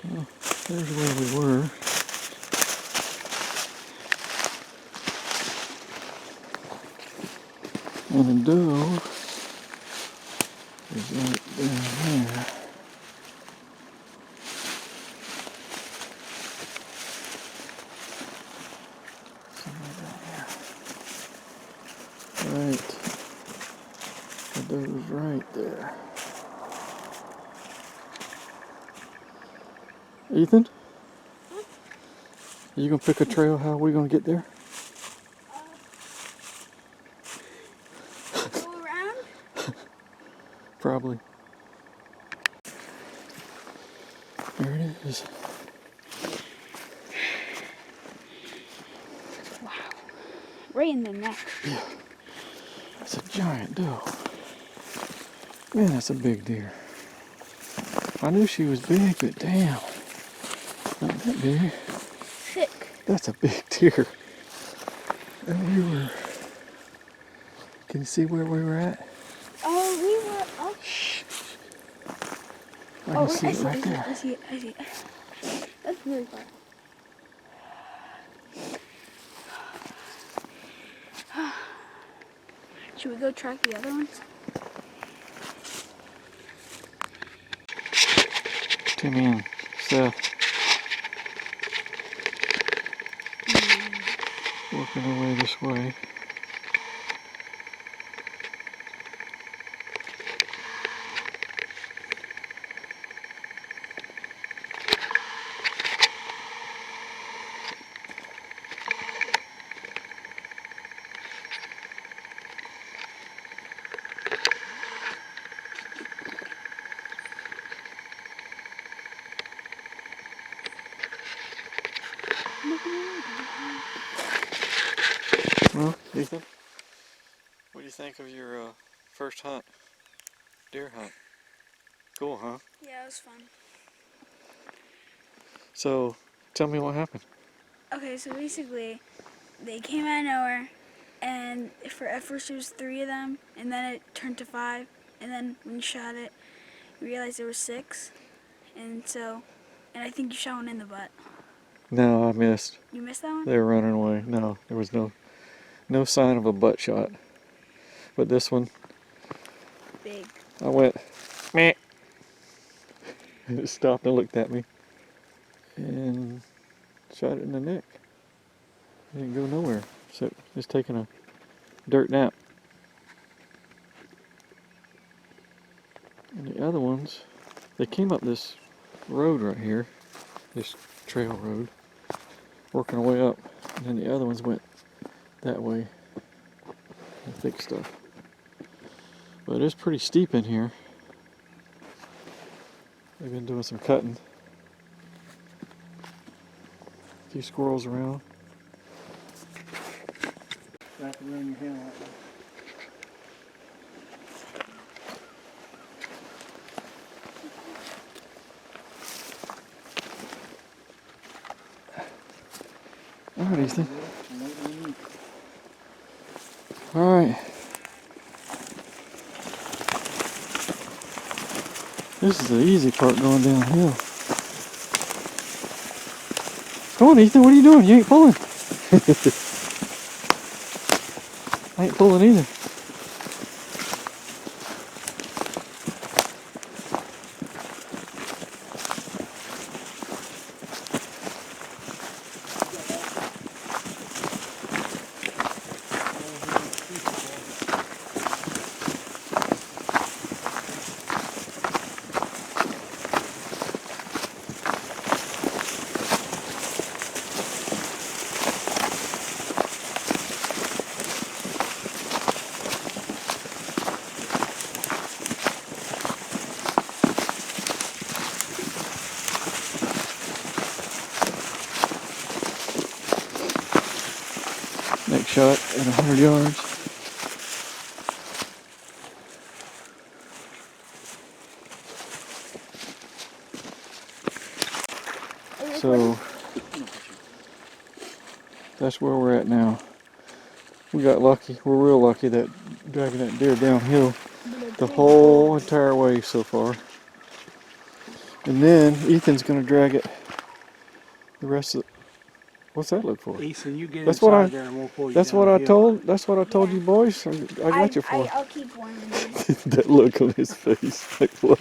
Well, there's where we were. And the doe is right down there. Somewhere down here. Right. The doe's right there. Ethan? Are you gonna pick a trail? How are we gonna get there? Go around? Probably. There it is. Wow. Right in the neck. Yeah. That's a giant doe. Man, that's a big deer. I knew she was big, but damn. Not that big. Thick. That's a big deer. And we were... Can you see where we were at? Oh, we were up. Shh. I can see it right there. I see it. That's really far. Should we go track the other ones? Timmy and Seth working their way this way. Well, Ethan, what do you think of your first hunt? Deer hunt. Cool, huh? Yeah, it was fun. So, tell me what happened. Okay, so basically, they came out of nowhere, and at first it was 3 of them, and then it turned to 5, and then when you shot it, you realized there was 6, and I think you shot one in the butt. No, I missed. You missed that one? They were running away. No, there was no sign of a butt shot. But this one, Big. I went, meh. And it stopped and looked at me. And shot it in the neck. It didn't go nowhere. So it's taking a dirt nap. And the other ones, they came up this road right here, this trail road, working their way up. And then the other ones went that way, the thick stuff. But it's pretty steep in here. They've been doing some cutting. A few squirrels around. Wrap it around your hand like that. All right, Ethan. All right. This is the easy part going downhill. Come on, Ethan. What are you doing? You ain't pulling. I ain't pulling either. Next shot at 100 yards. So that's where we're at now. We got lucky. We're real lucky that dragging that deer downhill the whole entire way so far. And then Ethan's gonna drag it the rest of the, what's that look for? Ethan, you get That's what inside there and we'll pull you That's down what the I hill. told. That's what I told Yeah. you boys. I got you for. I'll keep warning you. That look on his face. Like what?